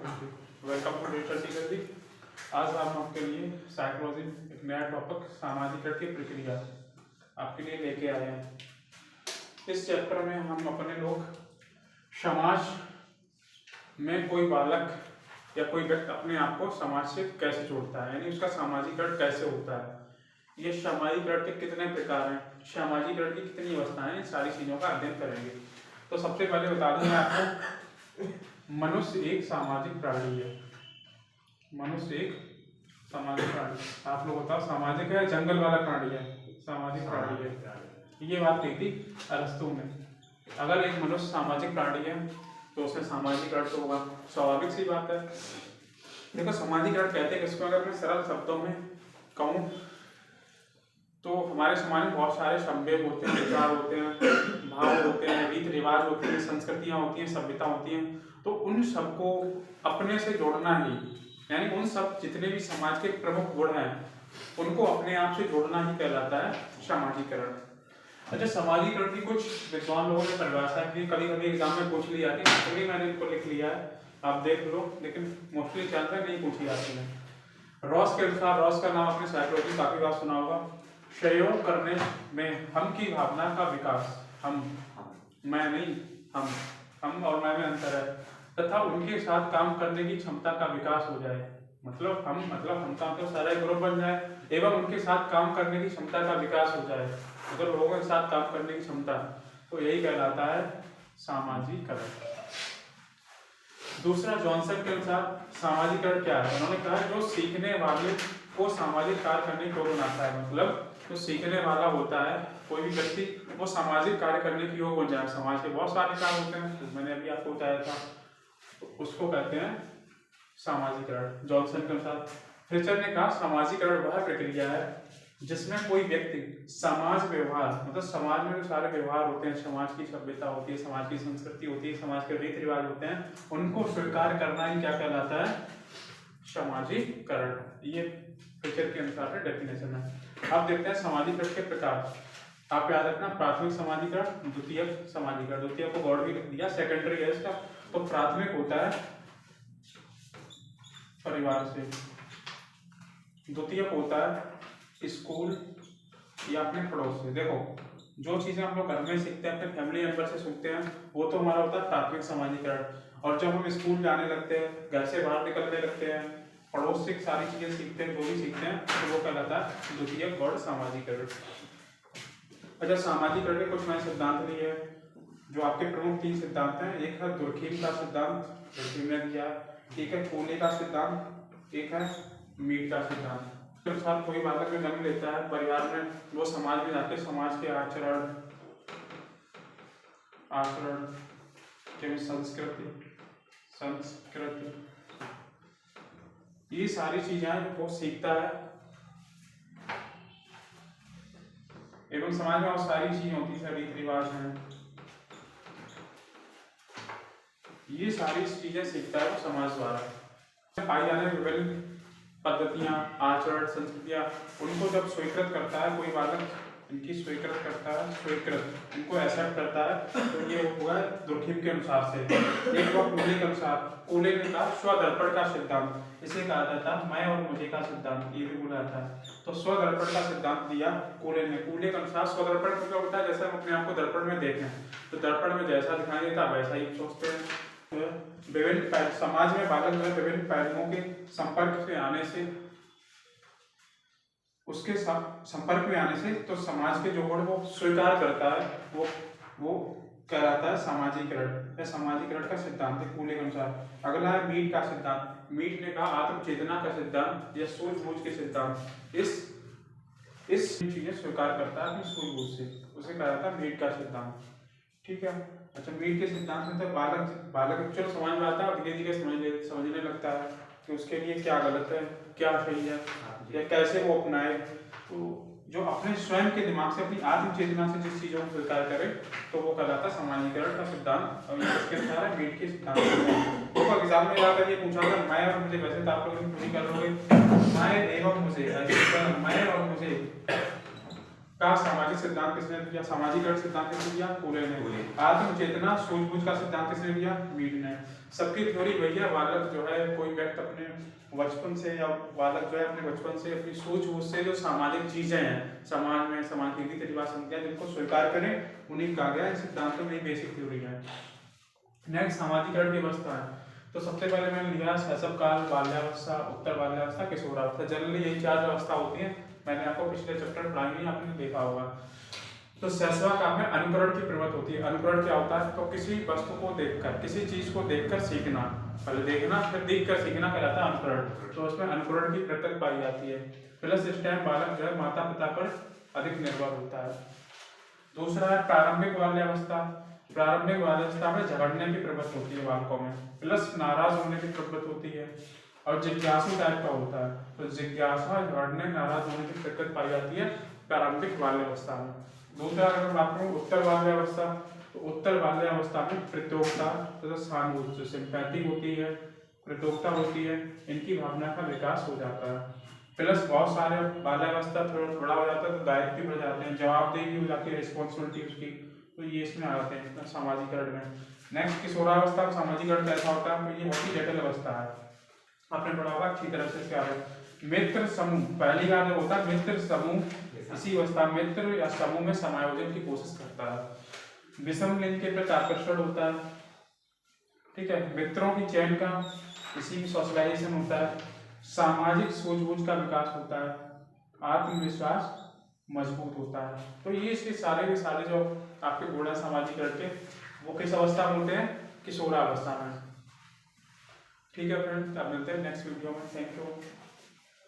Welcome to digital teacher जी। आज हम आपके लिए साइकोलॉजी एक नया टॉपिक सामाजिकरण की प्रक्रिया आपके लिए लेके आए हैं। इस चैप्टर में हम अपने लोग समाज में कोई बालक या कोई व्यक्ति अपने आप को समाज से कैसे जोड़ता है, यानी उसका सामाजिकरण कैसे होता है, ये सामाजिकरण के कितने प्रकार हैं, सामाजिकरण की कितनी अवस्थाएं हैं, सारी चीज़ों का अध्ययन करेंगे। तो सबसे पहले बता दूं मैं आपको, मनुष्य एक सामाजिक प्राणी है। मनुष्य एक सामाजिक प्राणी, आप लोग बताओ सामाजिक है जंगल वाला प्राणी है? सामाजिक प्राणी है। ये बात कही थी अरस्तु ने। अगर एक मनुष्य सामाजिक प्राणी है तो उसमें सामाजिकरण तो होगा, स्वाभाविक सी बात है। देखो सामाजिकरण कहते हैं किसको, अगर मैं सरल शब्दों में कहूँ तो हमारे समाज में बहुत सारे सभ्य होते हैं, विचार होते हैं, भाव होते हैं, रीति रिवाज होते हैं, संस्कृतियाँ होती हैं, सभ्यता होती हैं। तो उन सबको अपने से जोड़ना ही, यानी उन सब जितने भी समाज के प्रमुख गुण हैं उनको अपने आप से जोड़ना ही कहलाता है सामाजिकरण। अच्छा, सामाजिकरण की कुछ विद्वान लोगों ने परिभाषा की, कभी कभी एग्जाम में पूछ ली जाती है, तो मैंने इनको लिख लिया है, आप देख लो, लेकिन मोस्टली चांस नहीं पूछी जाती है। रॉस के अनुसार, रॉस का नाम आपने साइकोलॉजी काफी बार सुना होगा, सहयोग करने में हम की भावना का विकास, हम मैं नहीं, हम और मैं में अंतर है, तथा उनके साथ काम करने की क्षमता का विकास हो जाए। मतलब हम का तो सारा ग्रुप बन जाए एवं उनके साथ काम करने की क्षमता का विकास हो जाए, मतलब लोगों के साथ काम करने की क्षमता, तो यही कहलाता है सामाजिकरण। दूसरा, जॉनसन के अनुसार सामाजिकरण क्या है? उन्होंने कहा जो सीखने वाले को सामाजिक कार्य करने को बनाता है, मतलब जो सीखने वाला होता है कोई भी व्यक्ति, वो सामाजिक कार्य करने की योग्य बन जाए। समाज के बहुत सारे कार्य होते हैं, मैंने अभी आपको बताया था, तो उसको कहते हैं सामाजिकरण, जॉनसन के अनुसार। फ्रिचर ने कहा सामाजिकरण वह प्रक्रिया है जिसमें कोई व्यक्ति समाज व्यवहार, मतलब समाज में जो सारे व्यवहार होते हैं, समाज की सभ्यता होती है, समाज की संस्कृति होती है, समाज के रीति रिवाज होते हैं, उनको स्वीकार करना ही क्या कहलाता है? सामाजिकरण। ये फ्रिचर के अनुसार डेफिनेशन है। अब देखते हैं सामाजिकरण के प्रकार। आप याद रखना, प्राथमिक सामाजिकरण, द्वितीयक सामाजिकरण, द्वितीयक को गॉड भी लिख दिया, सेकेंडरी है इसका। तो प्राथमिक होता है परिवार से, द्वितीयक होता है स्कूल या अपने पड़ोस से। देखो जो चीजें हम लोग घर में सीखते हैं, अपने फैमिली मेंबर से सीखते हैं, वो तो हमारा होता है प्राथमिक सामाजिकरण। और जब हम स्कूल जाने लगते हैं, घर से बाहर निकलने लगते हैं, पड़ोस से सारी चीजें सीखते हैं, जो भी सीखते हैं, तो वो कहलाता है द्वितीयक गौड़ सामाजिकरण। अच्छा, सामाजिकरण के कुछ मैंने सिद्धांत लिए जो आपके प्रमुख 3 सिद्धांत हैं। एक है दुर्खीम का सिद्धांत, दुर्खीम ने दिया, एक है कोले का सिद्धांत, एक है मीट का सिद्धांत। के अनुसार कोई बालक जो जन्म लेता है परिवार में, वो समाज में जाके समाज के आचरण के संस्कृति ये सारी चीजें वो सीखता है, एवं समाज में और सारी चीजें होती है, रीति रिवाज हैं, ये सारी चीजें सीखता है वो समाज द्वारा। पाई जाने वाली विभिन्न पद्धतियां, आचरण, संस्कृतियां, उनको जब स्वीकृत करता है कोई बालक, इनकी स्वीकृत करता है, स्वीकृत इनको एक्सेप्ट करता है, तो ये हुआ दुर्खीम के अनुसार से। एक बार कोले के अनुसार, कोले ने कहा स्वदर्पण का सिद्धांत, इसे कहा जाता है मैं और मुझे का सिद्धांत, ये भी बोला जाता है। तो स्वदर्पण का सिद्धांत दिया कोले ने। कोले के अनुसार स्वदर्पण मतलब होता है जैसे हम अपने आप को दर्पण में देखें, तो दर्पण में जैसा दिखाई देता वैसा ही सोचते हैं। विभिन्न समाज में बालक में विभिन्न पहलुओं के संपर्क में आने से, उसके संपर्क में आने से, तो समाज के जो गुण वो स्वीकार करता है, वो कहलाता है सामाजिकरण। या सामाजिकरण का सिद्धांत है कोले के अनुसार। अगला है मीट का सिद्धांत। मीट ने कहा आत्म चेतना का सिद्धांत या सूझबूझ के सिद्धांत। इस चीजें स्वीकार करता है अपनी सूझबूझ से, उसे कहा जाता है मीट का सिद्धांत। ठीक है। अच्छा, मीट के सिद्धांत में तो बालक चलो समझ में आता है, धीरे धीरे समझने लगता है कि उसके लिए क्या गलत है, क्या सही है, या कैसे वो अपनाए। तो जो अपने स्वयं के दिमाग से, अपनी आत्म चेतना से जिस चीजों को स्वीकार करे, तो वो कहलाता है सामाजिकरण का सिद्धांत। और इसके अनुसार है मीट के सिद्धांत। तो एग्जाम में जाकर ये पूछा था मैं और मुझे, वैसे तो आप लोग पूरी कर लोगे, मैं एवं मुझे, मैं और मुझे का सामाजिक सिद्धांत किसने दिया? सामाजिकरण सिद्धांत किसने दिया? फूले ने। आत्म चेतना सूझबूझ का सिद्धांत किसने दिया? मीड ने। सबकी थ्योरी वही है। बालक जो है, कोई व्यक्ति अपने बचपन से या बालक जो है अपने बचपन से अपनी सूझबूझ से जो सामाजिक चीजें हैं समाज में, समाज की रीति रिवाज संख्या जिनको स्वीकार करें उन्हीं कहा गया। इन सिद्धांतों में बेसिक थ्योरी है। नेक्स्ट सामाजिकरण की अवस्था है। तो सबसे पहले मैंने लिया शैशव काल, बाल्यावस्था, उत्तर बाल्यावस्था, किशोरावस्था। जनरली यही 4 अवस्था होती है। मैंने आपको पिछले चैप्टर पढ़ाई नहीं, आपने देखा होगा। तो शैशव काल में अनुकरण की प्रवृत्ति होती है। अनुकरण क्या होता है? तो किसी वस्तु को देखकर, किसी चीज को देखकर सीखना, पहले देखना फिर देखकर सीखना कहलाता है अनुकरण। तो उसमें अनुकरण की प्रवृत्ति पाई जाती है। प्लस इस टाइम बालक जो है माता पिता पर अधिक निर्भर होता है। दूसरा है प्रारंभिक बाल्यावस्था। प्रारंभिक बाल्यावस्था में झगड़ने की प्रवृत्ति होती है बालकों में, प्लस नाराज होने की प्रवृत्ति होती है और जिज्ञासु टाइप का होता है। तो जिज्ञासा, झगड़ने, नाराज होने की प्रवृत्ति पाई जाती है प्रारंभिक बाल्यावस्था में। दूसरा अगर बात करूं उत्तर बाल्यावस्था, तो उत्तर बाल्यावस्था में प्रतियोगिता तथा सहानुभूति, सिंपैथी होती है, प्रतियोगिता होती है, इनकी भावना का विकास हो जाता है। प्लस बहुत सारे बाल्यावस्था थोड़ा बड़ा हो जाता है तो दायित्व भी बढ़ जाते हैं, जवाबदेही भी हो जाती है, रिस्पॉन्सिबिलिटी उसकी, तो ये इसमें आ जाते हैं सामाजिकरण में। नेक्स्ट किशोरावस्था का सामाजिकरण कैसा होता है? तो ये बहुत ही जटिल अवस्था है, आपने पढ़ा होगा अच्छी तरह से। क्या है? मित्र समूह, पहली बार होता है मित्र समूह, इसी अवस्था मित्र या समूह में समायोजन की कोशिश करता है। विषम लिंग के प्रति आकर्षण होता है, ठीक है। मित्रों की चयन का, इसी में सोशलाइजेशन होता है। सामाजिक सूझबूझ का विकास होता है। आत्मविश्वास मजबूत होता है। तो ये इसके सारे के सारे जो आपके गुण सामाजिकरण के, वो किस अवस्था में होते हैं? किशोरावस्था में। ठीक है फ्रेंड्स, अब मिलते हैं नेक्स्ट वीडियो में। Thank you.